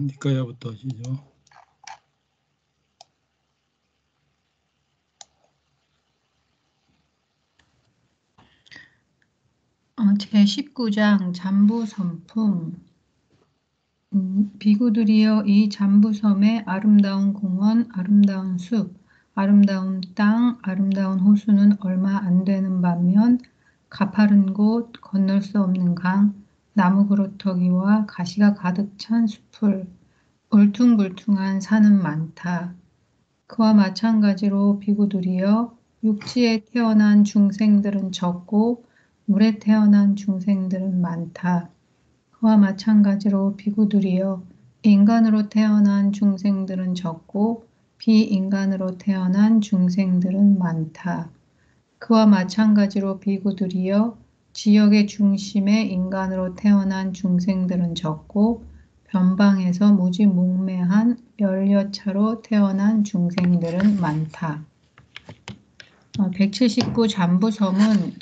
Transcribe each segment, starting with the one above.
니까야부터 하시죠. 제19장 잠부선품. 비구들이여, 이 잠부섬의 아름다운 공원, 아름다운 숲, 아름다운 땅, 아름다운 호수는 얼마 안 되는 반면 가파른 곳, 건널 수 없는 강, 나무 그루터기와 가시가 가득 찬 숲을, 울퉁불퉁한 산은 많다. 그와 마찬가지로 비구들이여, 육지에 태어난 중생들은 적고 물에 태어난 중생들은 많다. 그와 마찬가지로 비구들이여, 인간으로 태어난 중생들은 적고 비인간으로 태어난 중생들은 많다. 그와 마찬가지로 비구들이여, 지역의 중심에 인간으로 태어난 중생들은 적고 변방에서 무지몽매한 멸려차로 태어난 중생들은 많다. 179 잠부섬은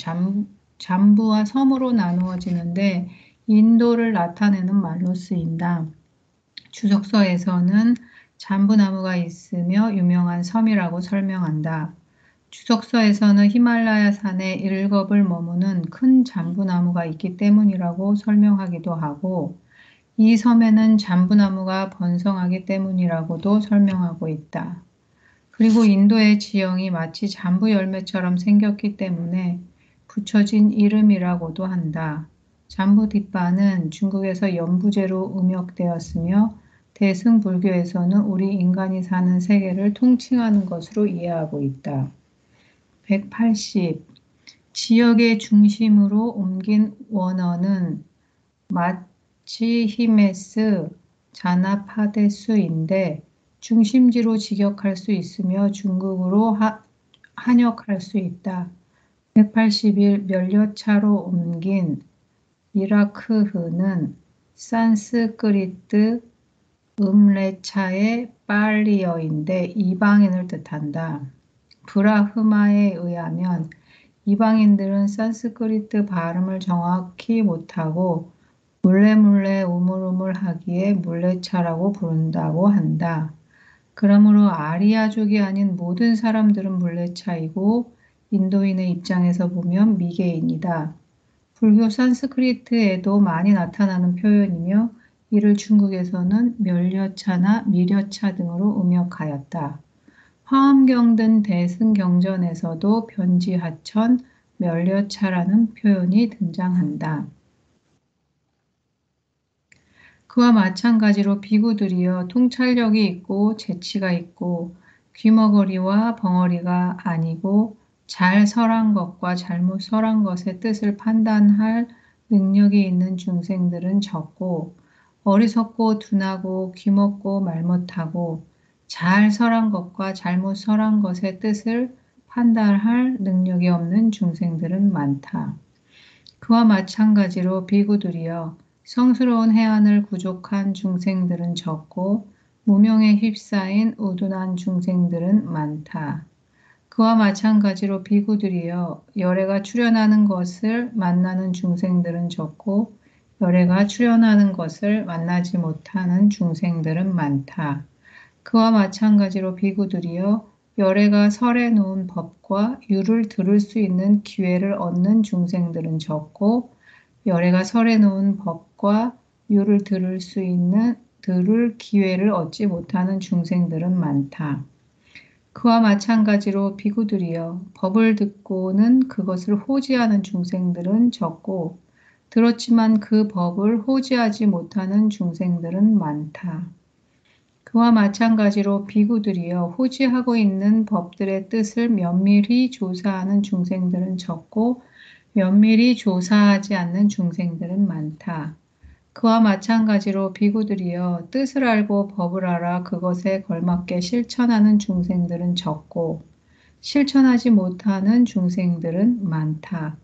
잠부와 섬으로 나누어지는데 인도를 나타내는 말로 쓰인다. 주석서에서는 잠부나무가 있으며 유명한 섬이라고 설명한다. 주석서에서는 히말라야 산에 일겁을 머무는 큰 잠부나무가 있기 때문이라고 설명하기도 하고, 이 섬에는 잠부나무가 번성하기 때문이라고도 설명하고 있다. 그리고 인도의 지형이 마치 잠부 열매처럼 생겼기 때문에 붙여진 이름이라고도 한다. 잠부 뒷바는 중국에서 연부제로 음역되었으며 대승불교에서는 우리 인간이 사는 세계를 통칭하는 것으로 이해하고 있다. 180. 지역의 중심으로 옮긴 원어는 마치히메스 자나파데수인데 중심지로 직역할 수 있으며 중국으로 한역할 수 있다. 181. 멸려차로 옮긴 이라크흐는 산스크리트 음레차의 빨리어인데 이방인을 뜻한다. 브라흐마에 의하면 이방인들은 산스크리트 발음을 정확히 못하고 몰래몰래 우물우물하기에 물레차라고 부른다고 한다. 그러므로 아리아족이 아닌 모든 사람들은 물레차이고 인도인의 입장에서 보면 미개인이다. 불교 산스크리트에도 많이 나타나는 표현이며 이를 중국에서는 멸려차나 미려차 등으로 음역하였다. 화엄경 등 대승경전에서도 변지하천, 멸려차라는 표현이 등장한다. 그와 마찬가지로 비구들이여, 통찰력이 있고 재치가 있고 귀머거리와 벙어리가 아니고 잘 설한 것과 잘못 설한 것의 뜻을 판단할 능력이 있는 중생들은 적고, 어리석고 둔하고 귀먹고 말 못하고 잘 설한 것과 잘못 설한 것의 뜻을 판단할 능력이 없는 중생들은 많다. 그와 마찬가지로 비구들이여, 성스러운 해안을 구족한 중생들은 적고 무명에 휩싸인 우둔한 중생들은 많다. 그와 마찬가지로 비구들이여, 열애가 출현하는 것을 만나는 중생들은 적고 열애가 출현하는 것을 만나지 못하는 중생들은 많다. 그와 마찬가지로 비구들이여, 열애가 설해 놓은 법과 유를 들을 수 있는 기회를 얻는 중생들은 적고 열애가 설해 놓은 법과 유를 들을 기회를 얻지 못하는 중생들은 많다. 그와 마찬가지로 비구들이여, 법을 듣고는 그것을 호지하는 중생들은 적고 들었지만 그 법을 호지하지 못하는 중생들은 많다. 그와 마찬가지로 비구들이여, 호지하고 있는 법들의 뜻을 면밀히 조사하는 중생들은 적고 면밀히 조사하지 않는 중생들은 많다. 그와 마찬가지로 비구들이여, 뜻을 알고 법을 알아 그것에 걸맞게 실천하는 중생들은 적고 실천하지 못하는 중생들은 많다.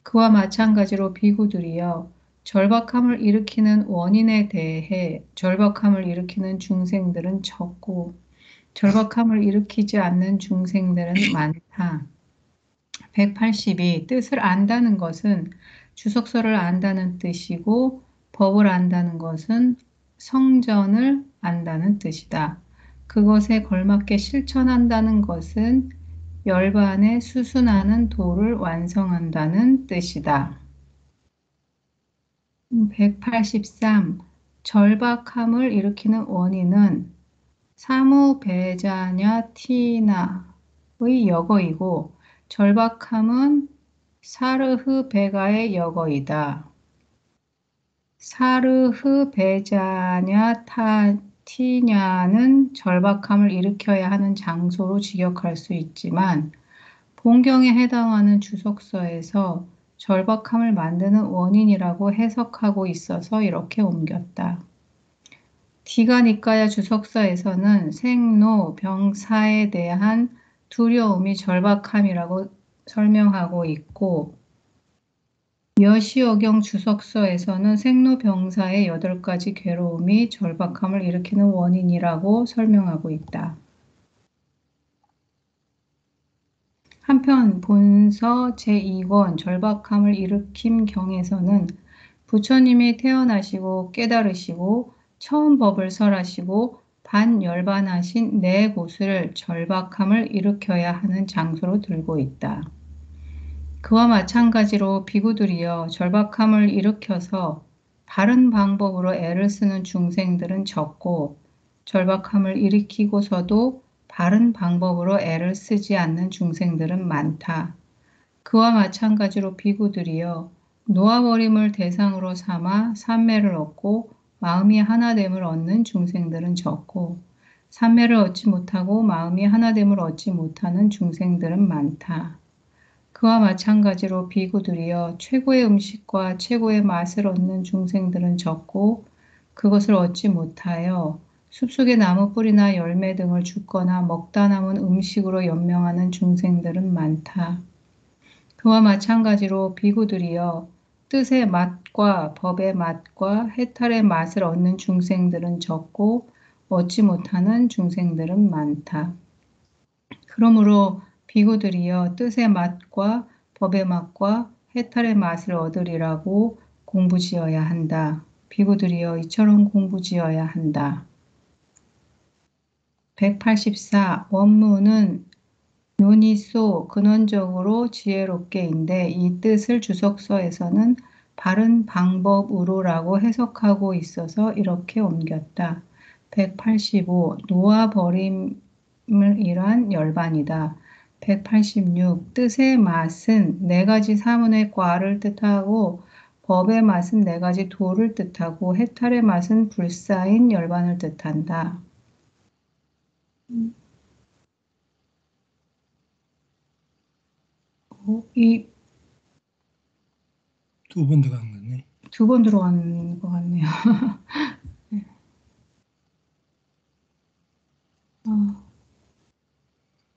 그와 마찬가지로 비구들이여, 절박함을 일으키는 원인에 대해 절박함을 일으키는 중생들은 적고 절박함을 일으키지 않는 중생들은 많다. 182. 뜻을 안다는 것은 주석서를 안다는 뜻이고 법을 안다는 것은 성전을 안다는 뜻이다. 그것에 걸맞게 실천한다는 것은 열반에 수순하는 도를 완성한다는 뜻이다. 183. 절박함을 일으키는 원인은 사무배자냐 티나의 역어이고 절박함은 사르흐 베가의 역어이다. 사르흐 베자냐 티냐는 절박함을 일으켜야 하는 장소로 직역할 수 있지만 본경에 해당하는 주석서에서 절박함을 만드는 원인이라고 해석하고 있어서 이렇게 옮겼다. 디가니까야 주석서에서는 생로병사에 대한 두려움이 절박함이라고 설명하고 있고 여시어경 주석서에서는 생로병사의 8가지 괴로움이 절박함을 일으키는 원인이라고 설명하고 있다. 한편 본서 제2권 절박함을 일으킴 경에서는 부처님이 태어나시고 깨달으시고 처음 법을 설하시고 반열반하신 네 곳을 절박함을 일으켜야 하는 장소로 들고 있다. 그와 마찬가지로 비구들이여 절박함을 일으켜서 바른 방법으로 애를 쓰는 중생들은 적고 절박함을 일으키고서도 바른 방법으로 애를 쓰지 않는 중생들은 많다. 그와 마찬가지로 비구들이여 놓아버림을 대상으로 삼아 삼매를 얻고 마음이 하나됨을 얻는 중생들은 적고 삼매를 얻지 못하고 마음이 하나됨을 얻지 못하는 중생들은 많다. 그와 마찬가지로 비구들이여 최고의 음식과 최고의 맛을 얻는 중생들은 적고 그것을 얻지 못하여 숲속의 나무 뿌리나 열매 등을 줍거나 먹다 남은 음식으로 연명하는 중생들은 많다. 그와 마찬가지로 비구들이여 뜻의 맛과 법의 맛과 해탈의 맛을 얻는 중생들은 적고 얻지 못하는 중생들은 많다. 그러므로 비구들이여 뜻의 맛과 법의 맛과 해탈의 맛을 얻으리라고 공부지어야 한다. 비구들이여 이처럼 공부지어야 한다. 184. 원문은 요니소 근원적으로 지혜롭게인데 이 뜻을 주석서에서는 바른 방법으로라고 해석하고 있어서 이렇게 옮겼다. 185. 놓아버림을 일한 열반이다. 186. 뜻의 맛은 4가지 사문의 과를 뜻하고 법의 맛은 4가지 도를 뜻하고 해탈의 맛은 불사인 열반을 뜻한다. 이 2번 들어간 거네. 2번 들어간 것 같네요.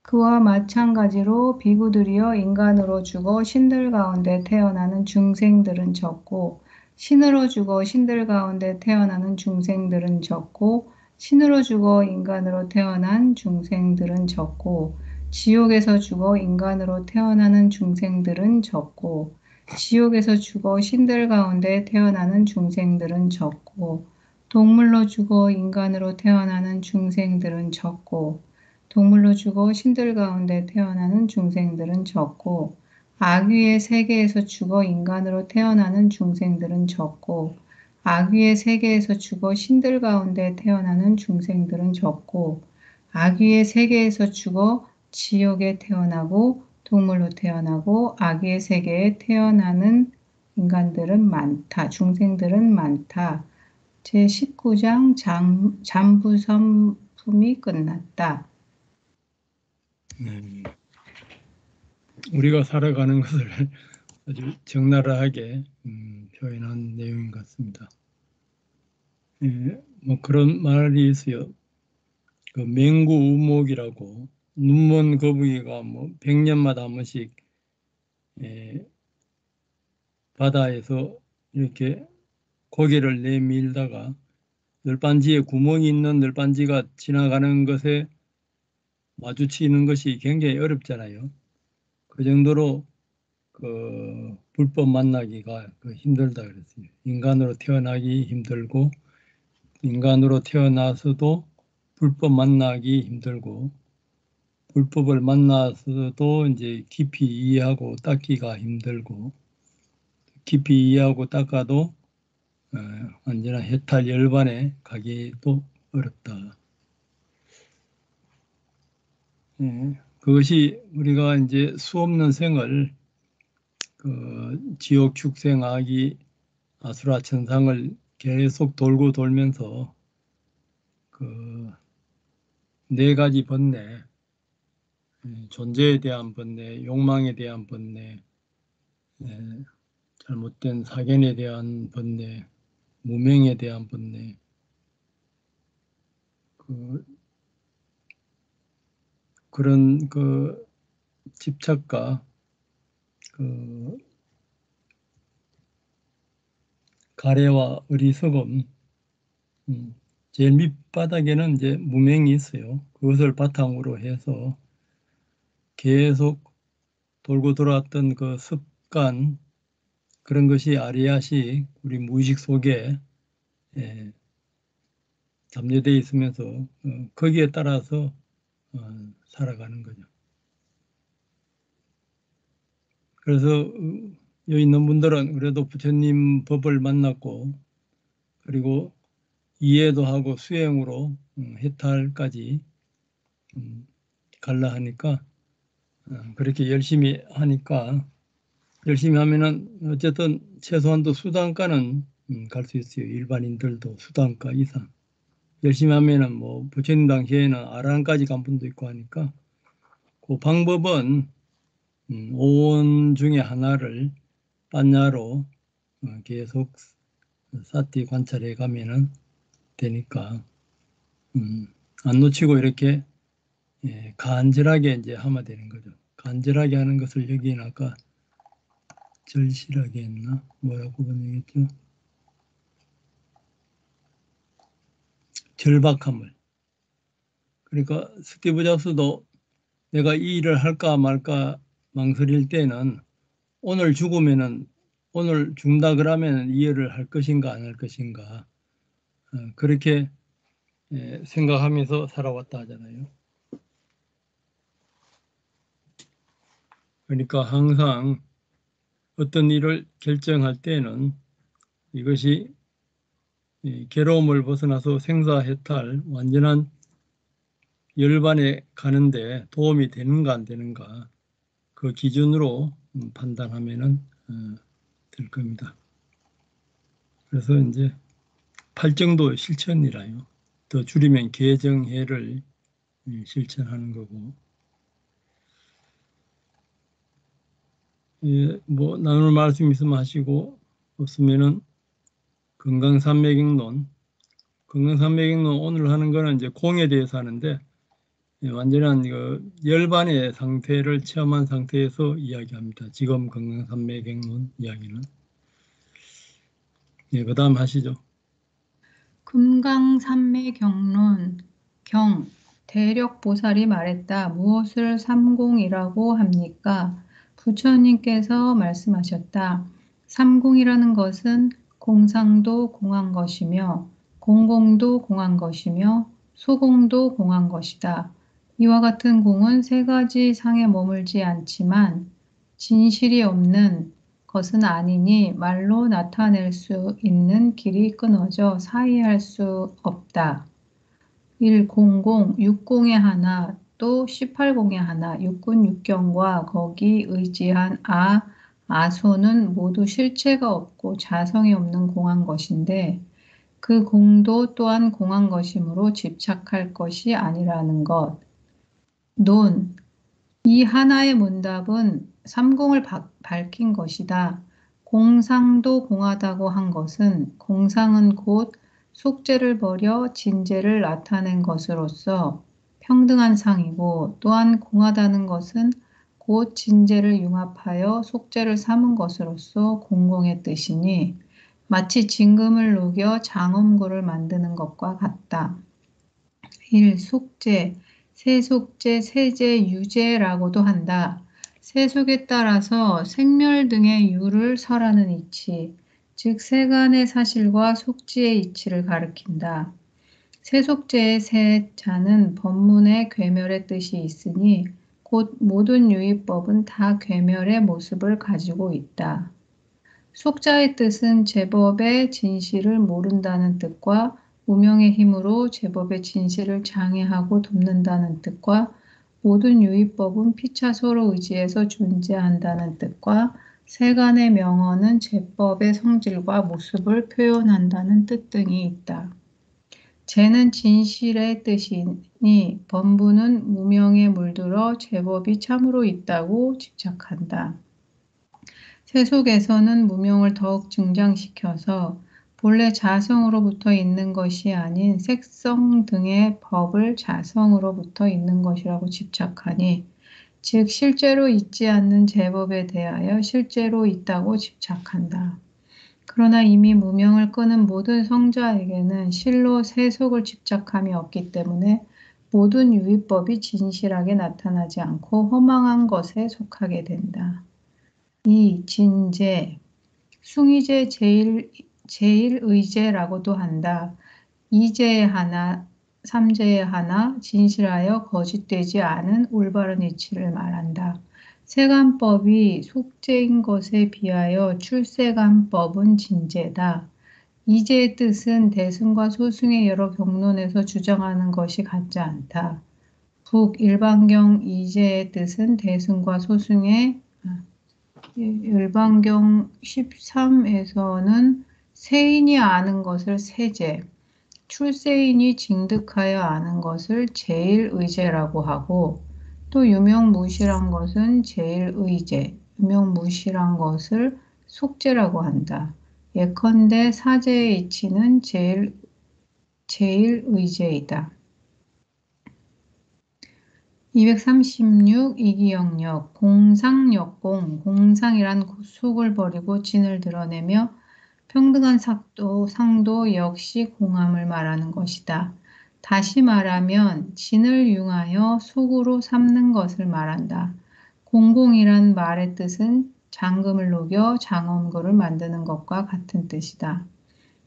그와 마찬가지로 비구들이여 인간으로 죽어 신들 가운데 태어나는 중생들은 적고 신으로 죽어 신들 가운데 태어나는 중생들은 적고 신으로 죽어 인간으로 태어난 중생들은 적고 지옥에서 죽어 인간으로 태어나는 중생들은 적고 지옥에서 죽어 신들 가운데 태어나는 중생들은 적고 동물로 죽어 인간으로 태어나는 중생들은 적고 동물로 죽어 신들 가운데 태어나는 중생들은 적고 악귀의 세계에서 죽어 인간으로 태어나는 중생들은 적고 악귀의 세계에서 죽어 신들 가운데 태어나는 중생들은 적고 악귀의 세계에서 죽어 지옥에 태어나고 동물로 태어나고 악귀의 세계에 태어나는 인간들은 많다. 중생들은 많다. 제19장 잠부선품이 끝났다. 우리가 살아가는 것을 아주 적나라하게 표현한 내용인 것 같습니다. 뭐 그런 말이 있어요. 그 맹구우목이라고 눈먼 거북이가 뭐 100년마다 한 번씩 바다에서 이렇게 고개를 내밀다가 널빤지에 구멍이 있는 널빤지가 지나가는 것에 마주치는 것이 굉장히 어렵잖아요. 그 정도로 그 불법 만나기가 힘들다 그랬어요. 인간으로 태어나기 힘들고 인간으로 태어나서도 불법 만나기 힘들고 불법을 만나서도 이제 깊이 이해하고 닦기가 힘들고 깊이 이해하고 닦아도 완전한 해탈 열반에 가기도 어렵다. 그것이 우리가 이제 수없는 생을 지옥 축생 아기 아수라 천상을 계속 돌고 돌면서 그 네 가지 번뇌, 존재에 대한 번뇌, 욕망에 대한 번뇌, 잘못된 사견에 대한 번뇌, 무명에 대한 번뇌, 그런 집착과 가래와 어리석음, 제일 밑바닥에는 이제 무명이 있어요. 그것을 바탕으로 해서 계속 돌고 돌아왔던 그 습관, 그런 것이 아리아식 우리 무의식 속에 잠재되어 있으면서 거기에 따라서 살아가는 거죠. 그래서 여기 있는 분들은 그래도 부처님 법을 만났고 그리고 이해도 하고 수행으로 해탈까지 갈라 하니까 그렇게 열심히 하니까 열심히 하면은 어쨌든 최소한도 수단가는 갈 수 있어요. 일반인들도 수단가 이상. 열심히 하면은 뭐 부처님 당시에는 아라한까지 간 분도 있고 하니까 그 방법은 오온 중에 하나를般냐로 계속 사티 관찰해 가면은 되니까 안 놓치고 이렇게 간절하게 이제 하면 되는 거죠. 간절하게 하는 것을 여기는 아까 절실하게 했나? 뭐라고 번역했죠? 절박함을. 그러니까 스티브 잡스도 내가 이 일을 할까 말까 망설일 때는 오늘 죽으면은 오늘 죽는다 그러면 이 일을 할 것인가 안 할 것인가 그렇게 생각하면서 살아왔다 하잖아요. 그러니까 항상 어떤 일을 결정할 때는 이것이 괴로움을 벗어나서 생사해탈 완전한 열반에 가는데 도움이 되는가 안 되는가 그 기준으로 판단하면은 될 겁니다. 그래서 이제 팔정도 실천이라요. 더 줄이면 개정해를 실천하는 거고. 뭐 나눌 말씀 있으면 하시고 없으면은 건강산맥행론. 건강산맥행론 오늘 하는 거는 이제 공에 대해서 하는데 완전한 열반의 상태를 체험한 상태에서 이야기합니다. 지금 건강산맥행론 이야기는. 그 다음 하시죠. 금강산매경론 경 대력보살이 말했다. 무엇을 삼공이라고 합니까? 부처님께서 말씀하셨다. 삼공이라는 것은 공상도 공한 것이며 공공도 공한 것이며 소공도 공한 것이다. 이와 같은 공은 세 가지 상에 머물지 않지만 진실이 없는 것은 아니니 말로 나타낼 수 있는 길이 끊어져 사이할 수 없다. 100, 60의 하나, 또 18공의 하나, 육군 육경과 거기 의지한 아소는 모두 실체가 없고 자성이 없는 공한 것인데 그 공도 또한 공한 것이므로 집착할 것이 아니라는 것. 논, 이 하나의 문답은 삼공을 밝힌 것이다. 공상도 공하다고 한 것은 공상은 곧 속죄를 버려 진죄를 나타낸 것으로서 평등한 상이고 또한 공하다는 것은 곧 진죄를 융합하여 속죄를 삼은 것으로서 공공의 뜻이니 마치 진금을 녹여 장엄고를 만드는 것과 같다. 1. 속죄, 세속죄, 세제, 유죄라고도 한다. 세속에 따라서 생멸 등의 유를 설하는 이치, 즉 세간의 사실과 속지의 이치를 가리킨다. 세속제의 세자는 법문의 괴멸의 뜻이 있으니 곧 모든 유의법은 다 괴멸의 모습을 가지고 있다. 속자의 뜻은 제법의 진실을 모른다는 뜻과 무명의 힘으로 제법의 진실을 장애하고 돕는다는 뜻과 모든 유의법은 피차 서로 의지해서 존재한다는 뜻과 세간의 명언은 제법의 성질과 모습을 표현한다는 뜻 등이 있다. 재는 진실의 뜻이니 범부는 무명에 물들어 제법이 참으로 있다고 집착한다. 세속에서는 무명을 더욱 증장시켜서 본래 자성으로부터 있는 것이 아닌 색성 등의 법을 자성으로부터 있는 것이라고 집착하니 즉 실제로 있지 않는 제법에 대하여 실제로 있다고 집착한다. 그러나 이미 무명을 끄는 모든 성자에게는 실로 세속을 집착함이 없기 때문에 모든 유의법이 진실하게 나타나지 않고 허망한 것에 속하게 된다. 이 진제, 숭이제 제일의제라고도 한다. 이제에 하나, 삼제에 하나, 진실하여 거짓되지 않은 올바른 이치를 말한다. 세간법이 속죄인 것에 비하여 출세간법은 진제다. 이제의 뜻은 대승과 소승의 여러 경론에서 주장하는 것이 같지 않다. 북일반경 이제의 뜻은 대승과 소승의 일반경 13에서는 세인이 아는 것을 세제, 출세인이 징득하여 아는 것을 제일의제라고 하고 또 유명무실한 것은 제일의제, 유명무실한 것을 속제라고 한다. 예컨대 사제의 이치는 제일의제이다. 236 이기영역 공상역공 공상이란 속을 버리고 진을 드러내며 평등한 상도 역시 공함을 말하는 것이다. 다시 말하면 진을 융하여 속으로 삼는 것을 말한다. 공공이란 말의 뜻은 장금을 녹여 장엄구를 만드는 것과 같은 뜻이다.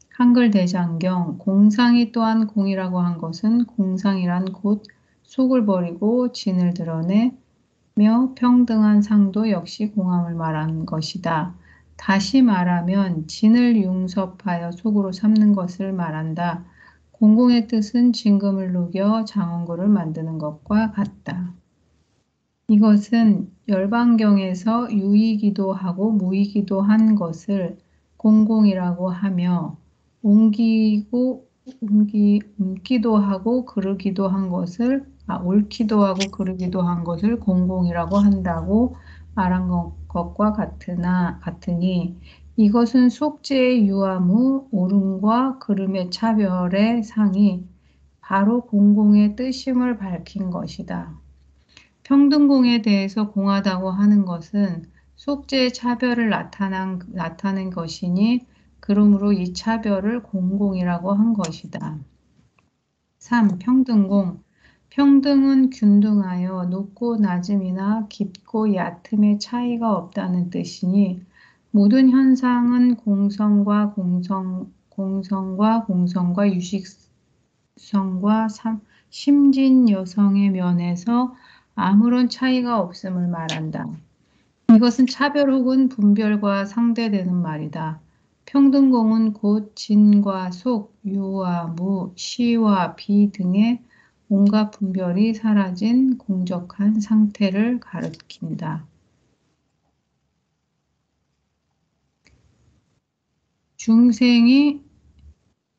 한글 대장경 공상이 또한 공이라고 한 것은 공상이란 곧 속을 버리고 진을 드러내며 평등한 상도 역시 공함을 말하는 것이다. 다시 말하면 진을 융섭하여 속으로 삼는 것을 말한다. 공공의 뜻은 진금을 녹여 장엄구를 만드는 것과 같다. 이것은 열반경에서 유이기도 하고 무이기도 한 것을 공공이라고 하며 옮기도 하고 그르기도 한 것을 옳기도 하고 그르기도 한 것을 공공이라고 한다고 말한 것과 같으니 이것은 속죄의 유아무 옳음과 그름의 차별의 상이 바로 공공의 뜻임을 밝힌 것이다. 평등공에 대해서 공하다고 하는 것은 속죄의 차별을 나타낸 것이니 그러므로 이 차별을 공공이라고 한 것이다. 3. 평등공 평등은 균등하여 높고 낮음이나 깊고 얕음의 차이가 없다는 뜻이니 모든 현상은 공성과 유식성과 심진 여성의 면에서 아무런 차이가 없음을 말한다. 이것은 차별 혹은 분별과 상대되는 말이다. 평등공은 곧 진과 속, 유와 무, 시와 비 등의 온갖 분별이 사라진 공적한 상태를 가리킨다. 중생이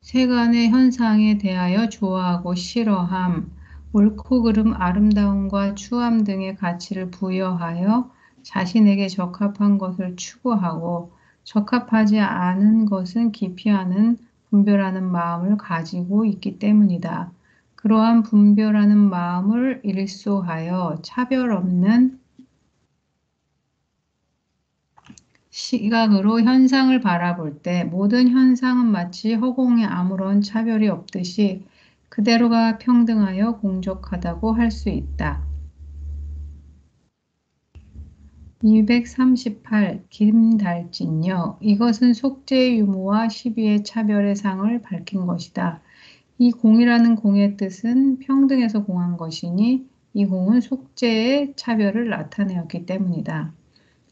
세간의 현상에 대하여 좋아하고 싫어함, 옳고 그름, 아름다움과 추함 등의 가치를 부여하여 자신에게 적합한 것을 추구하고 적합하지 않은 것은 기피하는 분별하는 마음을 가지고 있기 때문이다. 그러한 분별하는 마음을 일소하여 차별 없는 시각으로 현상을 바라볼 때 모든 현상은 마치 허공에 아무런 차별이 없듯이 그대로가 평등하여 공적하다고 할 수 있다. 238. 김달진여. 이것은 속죄의 유무와 시비의 차별의 상을 밝힌 것이다. 이 공이라는 공의 뜻은 평등에서 공한 것이니 이 공은 속죄의 차별을 나타내었기 때문이다.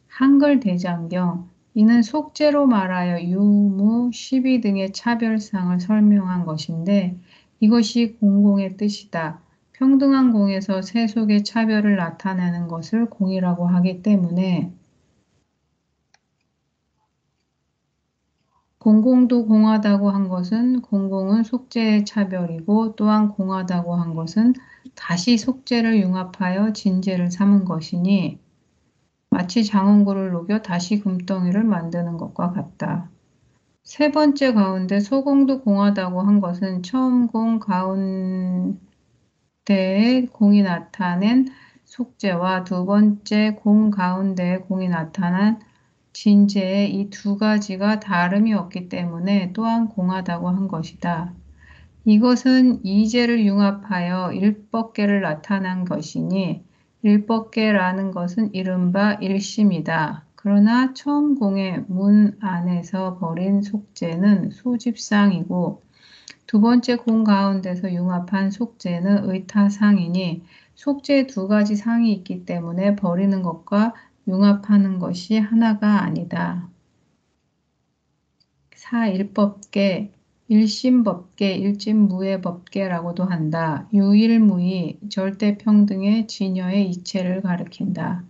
한글 대장경. 이는 속죄로 말하여 유무, 시비 등의 차별상을 설명한 것인데 이것이 공공의 뜻이다. 평등한 공에서 세속의 차별을 나타내는 것을 공이라고 하기 때문에 공공도 공하다고 한 것은 공공은 속죄의 차별이고 또한 공하다고 한 것은 다시 속죄를 융합하여 진죄를 삼은 것이니 마치 장원구를 녹여 다시 금덩이를 만드는 것과 같다. 세 번째 가운데 소공도 공하다고 한 것은 처음 공 가운데에 공이 나타낸 속죄와 두 번째 공 가운데에 공이 나타난 진죄의 이 두 가지가 다름이 없기 때문에 또한 공하다고 한 것이다. 이것은 이죄를 융합하여 일법계를 나타난 것이니 일법계라는 것은 이른바 일심이다. 그러나 처음 공의 문 안에서 벌인 속죄는 소집상이고 두 번째 공 가운데서 융합한 속죄는 의타상이니 속죄 두 가지 상이 있기 때문에 버리는 것과 융합하는 것이 하나가 아니다. 4. 일법계, 일심법계, 일진무예법계라고도 한다. 유일무이, 절대평등의 진여의 이체를 가리킨다.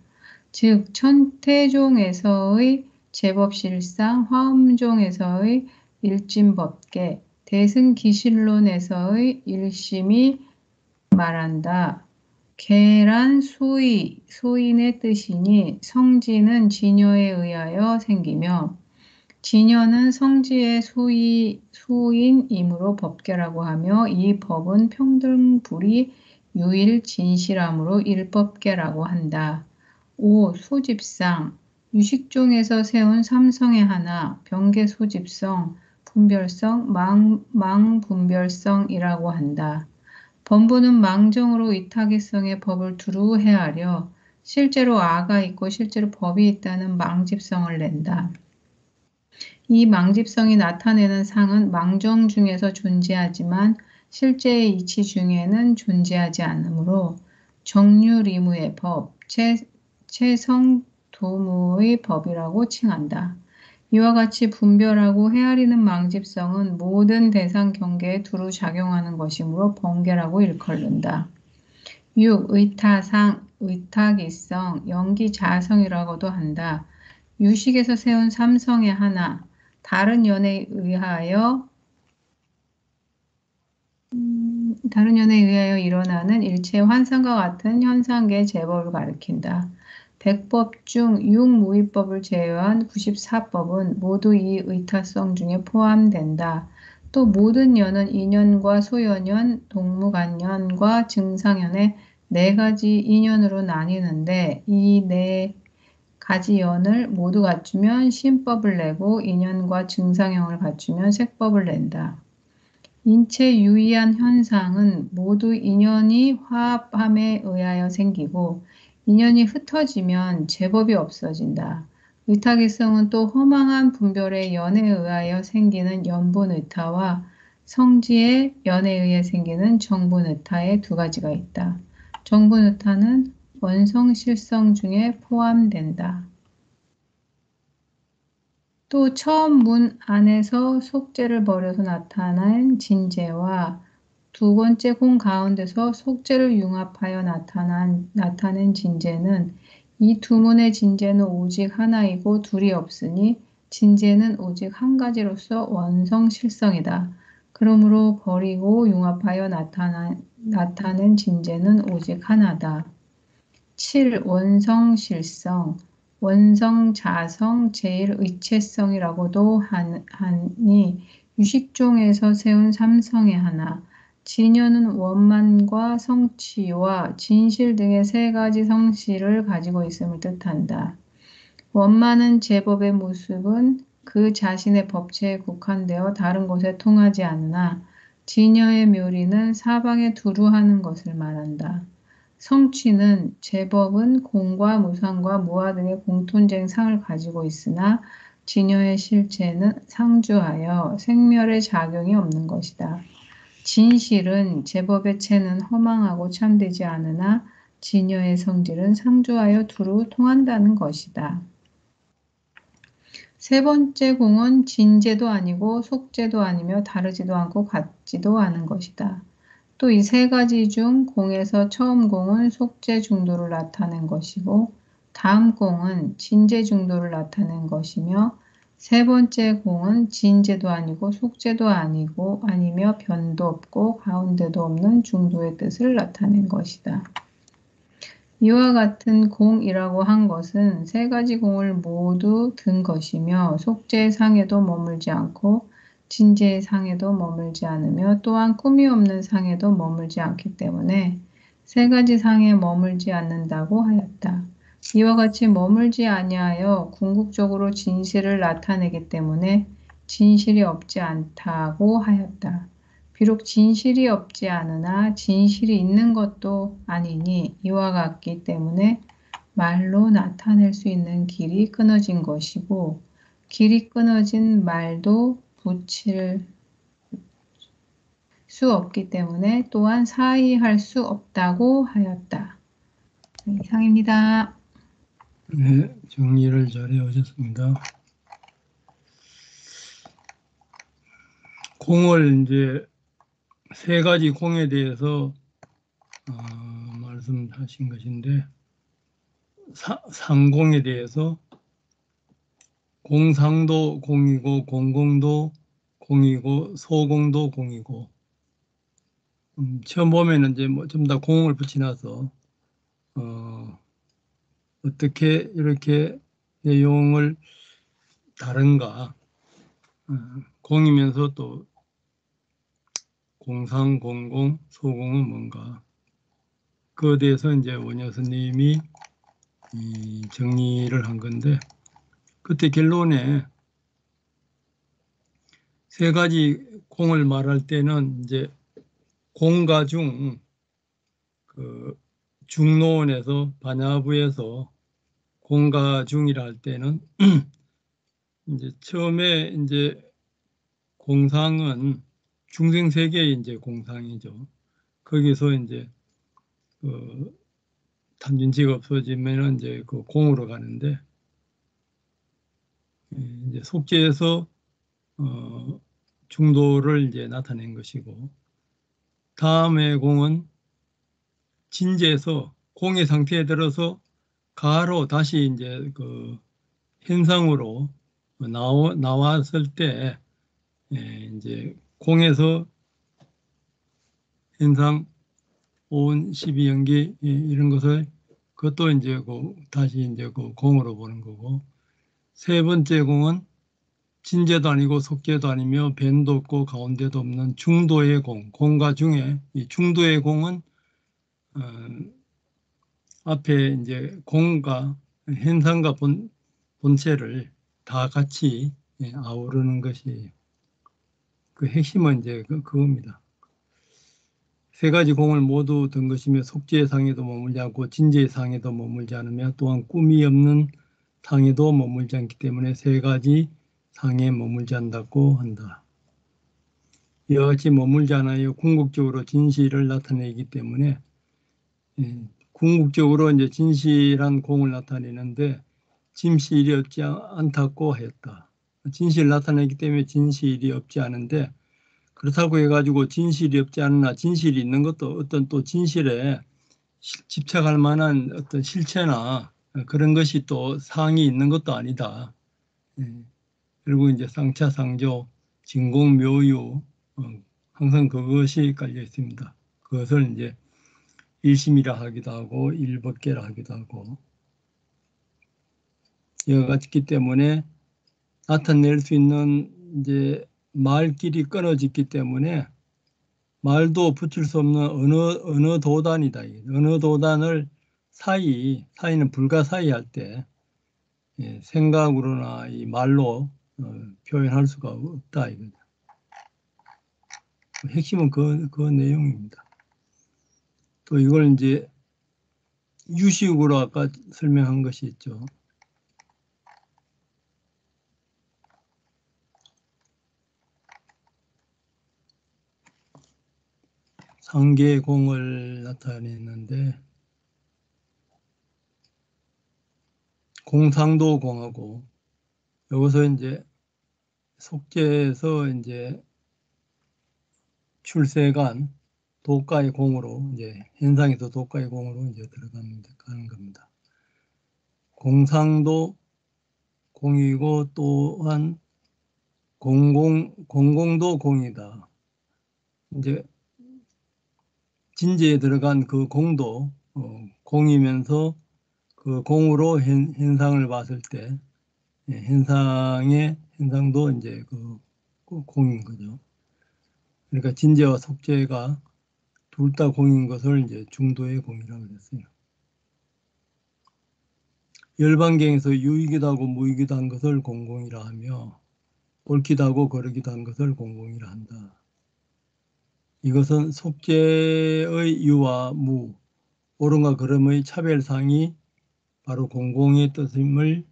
즉 천태종에서의 제법실상, 화엄종에서의 일진법계, 대승기실론에서의 일심이 말한다. 계란 수의, 소인의 뜻이니 성지는 진여에 의하여 생기며 진여는 성지의 수인이므로 법계라고 하며 이 법은 평등불이 유일진실함으로 일법계라고 한다. 5. 소집상 유식종에서 세운 삼성의 하나, 병계소집성, 분별성, 망분별성이라고 한다. 범부는 망정으로 이타기성의 법을 두루 헤아려 실제로 아가 있고 실제로 법이 있다는 망집성을 낸다. 이 망집성이 나타내는 상은 망정 중에서 존재하지만 실제의 이치 중에는 존재하지 않으므로 정유리무의 법, 최성도무의 법이라고 칭한다. 이와 같이 분별하고 헤아리는 망집성은 모든 대상 경계에 두루 작용하는 것이므로 번개라고 일컬는다. 6. 의타상, 의타기성, 연기자성이라고도 한다. 유식에서 세운 삼성의 하나, 다른 연에 의하여 일어나는 일체 환상과 같은 현상계의 제법을 가리킨다. 100법 중 6무위법을 제외한 94법은 모두 이 의타성 중에 포함된다. 또 모든 연은 인연과 소연연, 동무간연과 증상연의 네 가지 인연으로 나뉘는데 이 네 가지 연을 모두 갖추면 신법을 내고 인연과 증상형을 갖추면 색법을 낸다. 인체 유의한 현상은 모두 인연이 화합함에 의하여 생기고 인연이 흩어지면 제법이 없어진다. 의타기성은 또 허망한 분별의 연에 의하여 생기는 연분의타와 성지의 연에 의해 생기는 정분의타의 두 가지가 있다. 정분의타는 원성실성 중에 포함된다. 또 처음 문 안에서 속죄를 버려서 나타난 진죄와 두 번째 공 가운데서 속죄를 융합하여 나타낸 진죄는 이 두 문의 진죄는 오직 하나이고 둘이 없으니 진죄는 오직 한 가지로서 원성실성이다. 그러므로 버리고 융합하여 나타낸 진죄는 오직 하나다. 7. 원성실성, 원성자성, 제일의체성이라고도 하니 유식종에서 세운 삼성의 하나, 진여는 원만과 성취와 진실 등의 세 가지 성실을 가지고 있음을 뜻한다. 원만은 제법의 모습은 그 자신의 법체에 국한되어 다른 곳에 통하지 않으나 진여의 묘리는 사방에 두루 하는 것을 말한다. 성취는 제법은 공과 무상과 무아 등의 공통된 상을 가지고 있으나 진여의 실체는 상주하여 생멸의 작용이 없는 것이다. 진실은 제법의 체는 허망하고 참되지 않으나 진여의 성질은 상주하여 두루 통한다는 것이다. 세 번째 공은 진제도 아니고 속제도 아니며 다르지도 않고 같지도 않은 것이다. 또 이 세 가지 중 공에서 처음 공은 속제 중도를 나타낸 것이고 다음 공은 진제 중도를 나타낸 것이며 세 번째 공은 진제도 아니고 속제도 아니고 아니며 변도 없고 가운데도 없는 중도의 뜻을 나타낸 것이다. 이와 같은 공이라고 한 것은 세 가지 공을 모두 든 것이며 속죄의 상에도 머물지 않고 진죄의 상에도 머물지 않으며 또한 꿈이 없는 상에도 머물지 않기 때문에 세 가지 상에 머물지 않는다고 하였다. 이와 같이 머물지 아니하여 궁극적으로 진실을 나타내기 때문에 진실이 없지 않다고 하였다. 비록 진실이 없지 않으나 진실이 있는 것도 아니니 이와 같기 때문에 말로 나타낼 수 있는 길이 끊어진 것이고 길이 끊어진 말도 붙일 수 없기 때문에 또한 사이할 수 없다고 하였다. 이상입니다. 네, 정리를 잘해 오셨습니다. 공을 이제 세 가지 공에 대해서 말씀하신 것인데 상공에 대해서 공상도 공이고 공공도 공이고 소공도 공이고 처음 보면은 이제 뭐 좀 다 공을 붙여놔서 어떻게 이렇게 내용을 다른가 공이면서 또 공상, 공공, 소공은 뭔가 그에 대해서 이제 원효 선생님이 정리를 한 건데 그때 결론에 세 가지 공을 말할 때는 이제 공가 중 그 중노원에서 반야부에서 공가 중이라 할 때는 이제 처음에 이제 공상은 중생 세계의 이제 공상이죠. 거기서 이제 그 탐진치가 없어지면은 이제 그 공으로 가는데 이제 속죄에서 중도를 이제 나타낸 것이고 다음의 공은 진제에서 공의 상태에 들어서 가로 다시 이제 그 현상으로 나왔을 때 이제 공에서 현상 온 12연기 이런 것을 그것도 이제 그 다시 이제 그 공으로 보는 거고 세 번째 공은 진제도 아니고 속제도 아니며 변도 없고 가운데도 없는 중도의 공, 공과 중에 이 중도의 공은 앞에 이제 공과 현상과 본체를 다 같이 아우르는 것이 그 핵심은 이제 그겁니다. 세 가지 공을 모두 든 것이며 속죄의 상에도 머물지 않고 진제의 상에도 머물지 않으며 또한 꿈이 없는 상에도 머물지 않기 때문에 세 가지 상에 머물지 않다고 한다. 이와 같이 머물지 않아요 궁극적으로 진실을 나타내기 때문에 궁극적으로 이제 진실한 공을 나타내는데 진실이 없지 않다고 하였다. 진실을 나타내기 때문에 진실이 없지 않은데 그렇다고 해가지고 진실이 없지 않으나 진실이 있는 것도 어떤 또 진실에 집착할 만한 어떤 실체나 그런 것이 또 상이 있는 것도 아니다. 그리고 이제 상차상조, 진공묘유 항상 그것이 깔려 있습니다. 그것을 이제 일심이라 하기도 하고 일법계라 하기도 하고 이와 같기 때문에 나타낼 수 있는 이제 말길이 끊어졌기 때문에 말도 붙일 수 없는 어느 도단이다. 어느 도단을 사이는 불가사의 할 때 생각으로나 이 말로 표현할 수가 없다. 이거죠. 핵심은 그 내용입니다. 또 이걸 이제 유식으로 아까 설명한 것이 있죠. 상계공을 나타내는데 공상도 공하고 여기서 이제 속죄에서 이제 출세간 도가의 공으로 이제 현상에서 도가의 공으로 이제 들어가는 겁니다. 공상도 공이고 또한 공공도 공이다. 이제 진제에 들어간 그 공도 공이면서 그 공으로 현상을 봤을 때 현상도 이제 그 공인 거죠. 그러니까 진제와 속죄가 둘 다 공인 것을 이제 중도의 공이라고 그랬어요. 열반경에서 유익이다 하고 무익이다 한 것을 공공이라 하며 옳기도 하고 거르기도 한 것을 공공이라 한다. 이것은 속죄의 유와 무, 옳음과 그름의 차별상이 바로 공공의 뜻임을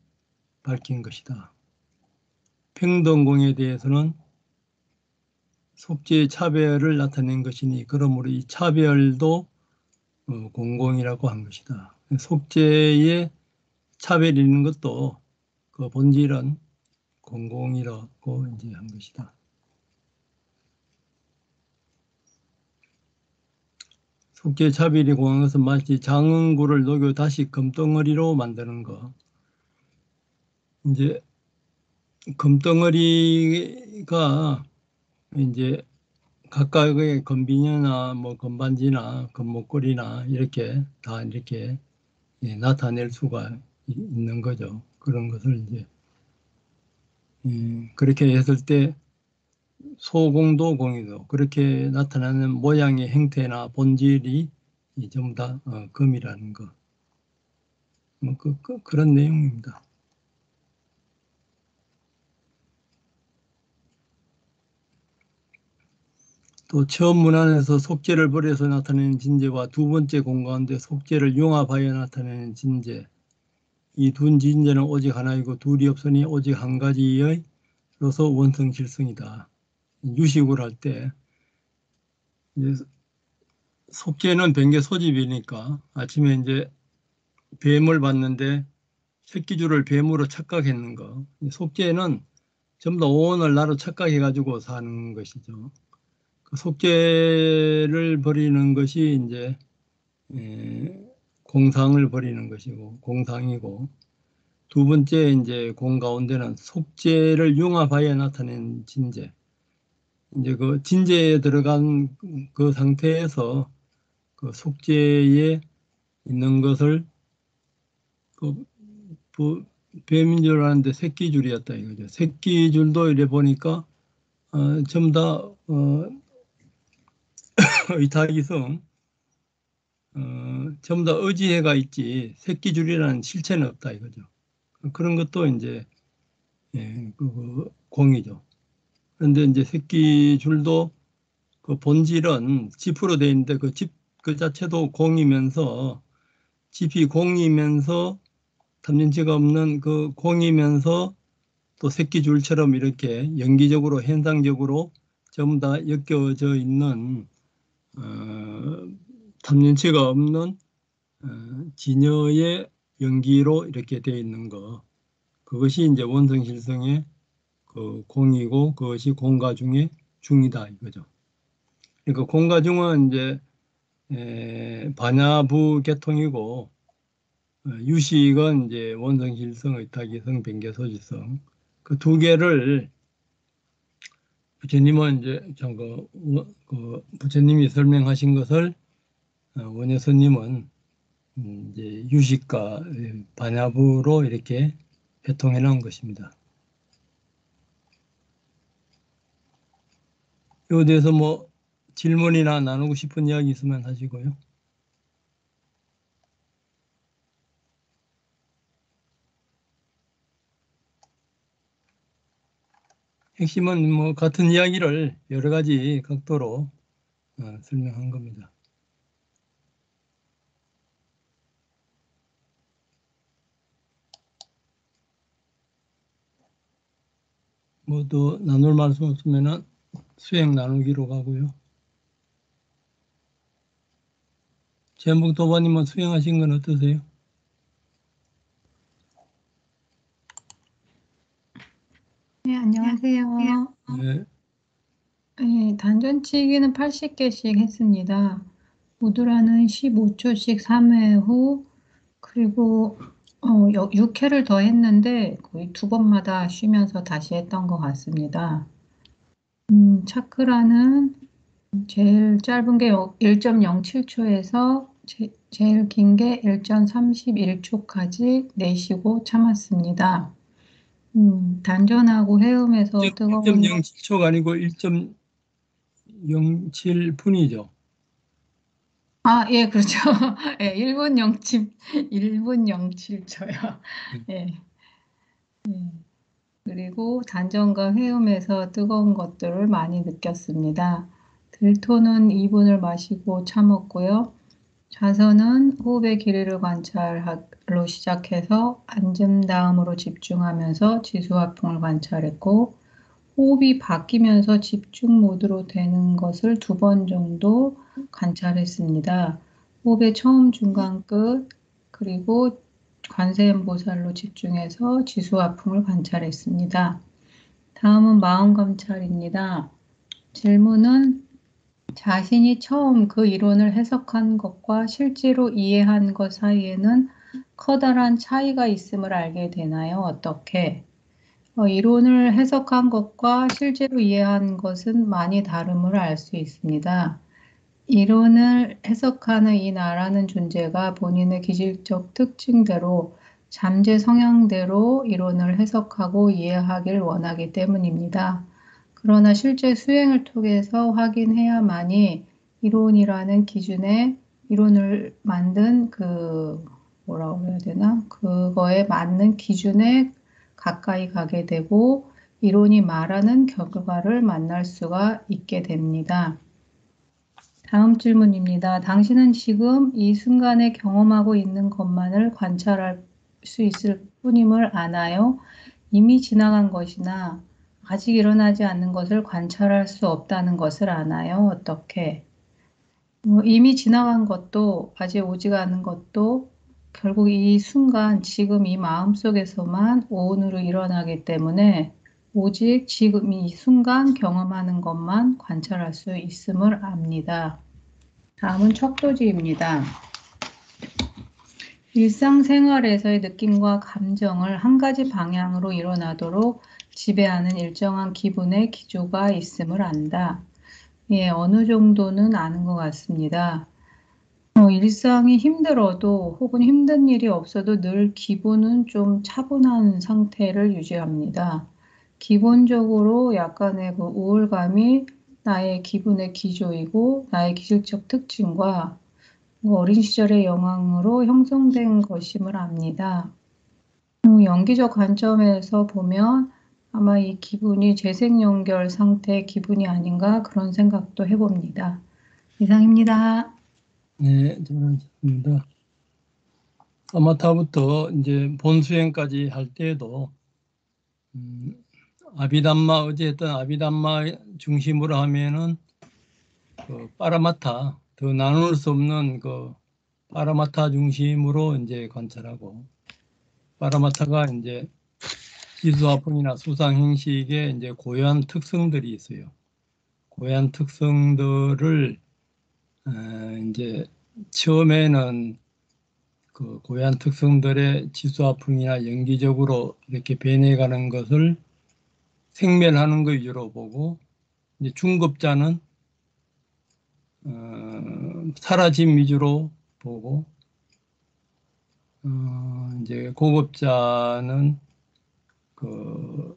밝힌 것이다. 평등공에 대해서는 속죄의 차별을 나타낸 것이니 그러므로 이 차별도 공공이라고 한 것이다. 속죄의 차별이 있는 것도 그 본질은 공공이라고 이제 한 것이다. 속죄 차별이 공한 것은 마치 장은구를 녹여 다시 금덩어리로 만드는 것. 이제 금덩어리가 이제 각각의 금비녀나 뭐 금반지나 금목걸이나 이렇게 다 이렇게 나타낼 수가 있는 거죠. 그런 것을 이제 그렇게 했을 때 소공도 공이도 그렇게 나타나는 모양의 형태나 본질이 전부 다 금이라는 거. 뭐 그런 내용입니다. 또 처음 문안에서 속죄를 버려서 나타내는 진제와 두 번째 공 가운데 속죄를 융합하여 나타내는 진제. 이 두 진제는 오직 하나이고 둘이 없으니 오직 한 가지의 로서 원성실성이다. 유식을 할 때 속죄는 변개 소집이니까 아침에 이제 뱀을 봤는데 새끼줄을 뱀으로 착각했는 거. 속죄는 전부 다 오온을 나로 착각해가지고 사는 것이죠. 그 속죄를 버리는 것이 이제 공상을 버리는 것이고 공상이고 두 번째 이제 공 가운데는 속죄를 융합하여 나타낸 진제. 이제 그 진제에 들어간 그 상태에서 그 속죄에 있는 것을 그 뱀인 줄 알았는데 새끼줄이었다 이거죠. 새끼줄도 이래 보니까 전부 다 의타기성 전부 다 의지해가 있지 새끼줄이라는 실체는 없다 이거죠. 그런 것도 이제 그 공이죠. 그런데 이제 새끼줄도 그 본질은 지프로 되어 있는데 그 집 그 자체도 공이면서 집이 공이면서 탐진치가 없는 그 공이면서 또 새끼줄처럼 이렇게 연기적으로 현상적으로 전부 다 엮여져 있는 탐진치가 없는 진여의 연기로 이렇게 되어 있는 거. 그것이 이제 원성실성의 그 공이고 그것이 공가 중의 중이다 이거죠. 그러니까 공가 중은 이제 반야부 계통이고 유식은 이제 원성실성, 의탁이성, 변개소지성 그 두 개를 부처님은 이제 그 부처님이 설명하신 것을 원효스님은 이제 유식과 반야부로 이렇게 회통해 나온 것입니다. 이에 대해서 뭐 질문이나 나누고 싶은 이야기 있으면 하시고요. 핵심은 뭐 같은 이야기를 여러 가지 각도로 설명한 겁니다. 뭐 더 나눌 말씀 없으면은 수행 나누기로 가고요. 전북 도반님은 수행하신 건 어떠세요? 네, 안녕하세요. 네, 네, 단전치기는 80개씩 했습니다. 우드라는 15초씩 3회 후, 그리고 6회를 더 했는데 거의 두 번마다 쉬면서 다시 했던 것 같습니다. 차크라는 제일 짧은 게 1.07초에서 제일 긴 게 1.31초까지 내쉬고 참았습니다. 단전하고 해음에서 뜨거운 1.07초가 아니고 1.07분이죠. 예, 그렇죠. 예, 1분 07, 1분 07초요. 예, 예. 그리고 단전과 회음에서 뜨거운 것들을 많이 느꼈습니다. 들토는 2분을 마시고 참았고요. 자서는 호흡의 길이를 관찰로 시작해서 앉은 다음으로 집중하면서 지수화풍을 관찰했고, 호흡이 바뀌면서 집중 모드로 되는 것을 2번 정도 관찰했습니다. 호흡의 처음, 중간, 끝, 그리고 관세음보살로 집중해서 지수화풍을 관찰했습니다. 다음은 마음 관찰입니다. 질문은 자신이 처음 그 이론을 해석한 것과 실제로 이해한 것 사이에는 커다란 차이가 있음을 알게 되나요? 어떻게? 이론을 해석한 것과 실제로 이해한 것은 많이 다름을 알 수 있습니다. 이론을 해석하는 이 나라는 존재가 본인의 기질적 특징대로 잠재 성향대로 이론을 해석하고 이해하길 원하기 때문입니다. 그러나 실제 수행을 통해서 확인해야만이 이론이라는 기준에 이론을 만든 뭐라고 해야 되나? 그거에 맞는 기준에 가까이 가게 되고 이론이 말하는 결과를 만날 수가 있게 됩니다. 다음 질문입니다. 당신은 지금 이 순간에 경험하고 있는 것만을 관찰할 수 있을 뿐임을 아나요? 이미 지나간 것이나 아직 일어나지 않는 것을 관찰할 수 없다는 것을 아나요? 어떻게? 이미 지나간 것도 아직 오지가 않은 것도 결국 이 순간 지금 이 마음속에서만 오온으로 일어나기 때문에 오직 지금 이 순간 경험하는 것만 관찰할 수 있음을 압니다. 다음은 척도지입니다. 일상생활에서의 느낌과 감정을 한 가지 방향으로 일어나도록 지배하는 일정한 기분의 기조가 있음을 안다. 예, 어느 정도는 아는 것 같습니다. 일상이 힘들어도 혹은 힘든 일이 없어도 늘 기분은 좀 차분한 상태를 유지합니다. 기본적으로 약간의 그 우울감이 나의 기분의 기조이고 나의 기질적 특징과 어린 시절의 영향으로 형성된 것임을 압니다. 연기적 관점에서 보면 아마 이 기분이 재생연결 상태의 기분이 아닌가 그런 생각도 해봅니다. 이상입니다. 네, 잘하셨습니다. 사마타부터 이제 본수행까지 할 때에도 아비담마 어제 했던 아비담마 중심으로 하면은 그 파라마타 더 나눌 수 없는 그 파라마타 중심으로 이제 관찰하고 파라마타가 이제 지수화풍이나 수상행식의 이제 고유한 특성들이 있어요. 고유한 특성들을 이제 처음에는 그 고유한 특성들의 지수화풍이나 연기적으로 이렇게 변해가는 것을 생멸하는 것 위주로 보고 이제 중급자는 사라짐 위주로 보고 이제 고급자는 그,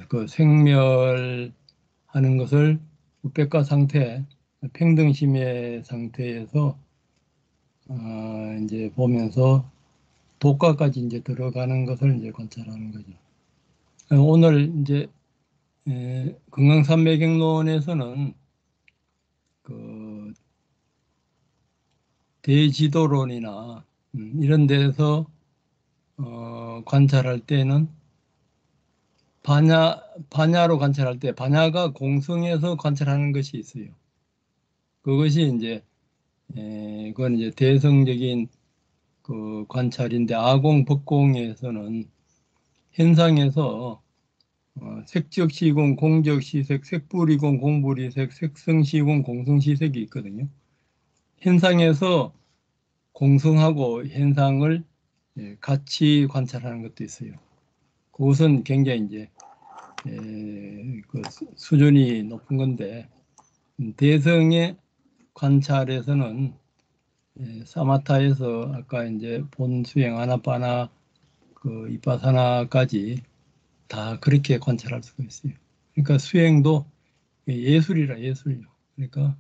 그 생멸하는 것을 우백과 상태, 평등심의 상태에서 이제 보면서 독과까지 이제 들어가는 것을 이제 관찰하는 거죠. 오늘 이제 건강산매경론에서는 그 대지도론이나 이런 데서 관찰할 때는 반야로 관찰할 때 반야가 공성에서 관찰하는 것이 있어요. 그것이 이제 그건 이제 대성적인 그 관찰인데 아공 법공에서는 현상에서 색적시공, 공적시색, 색불이공, 공불이색, 색성시공, 공성시색이 있거든요. 현상에서 공성하고 현상을 같이 관찰하는 것도 있어요. 그것은 굉장히 이제 그 수준이 높은 건데 대성의 관찰에서는 사마타에서 아까 이제 본수행 아나파나 그 이빠사나까지 다 그렇게 관찰할 수가 있어요. 그러니까 수행도 예술이라 예술이요. 그러니까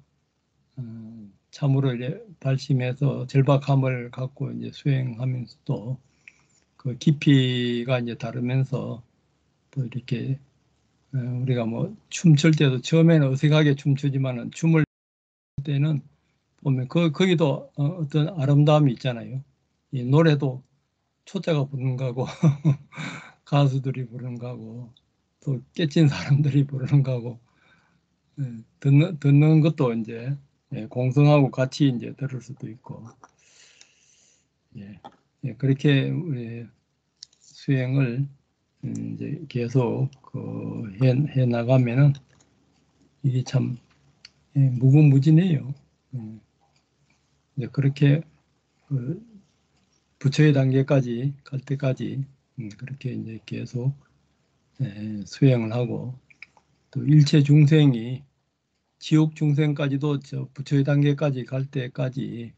참으로 이제 발심해서 절박함을 갖고 이제 수행하면서도 그 깊이가 이제 다르면서 또 이렇게 우리가 뭐 춤출 때도 처음에는 어색하게 춤추지만은 춤을 출 때는 보면 거기도 어떤 아름다움이 있잖아요. 이 노래도 초자가 부르는 거고 가수들이 부르는 거고 또 깨친 사람들이 부르는 거고 듣는 것도 이제 공성하고 같이 이제 들을 수도 있고 그렇게 우리 수행을 이제 계속 해 나가면은 이게 참 무궁무진해요. 이제 그렇게 그 부처의 단계까지 갈 때까지 그렇게 이제 계속 수행을 하고 또 일체 중생이 지옥 중생까지도 저 부처의 단계까지 갈 때까지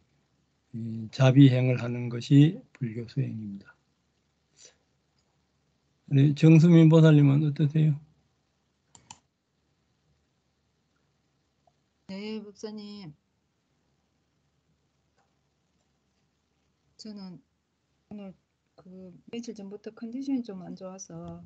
자비행을 하는 것이 불교 수행입니다. 우리 정수민 보살님은 어떠세요? 네, 목사님. 저는 오늘 그 며칠 전부터 컨디션이 좀 안 좋아서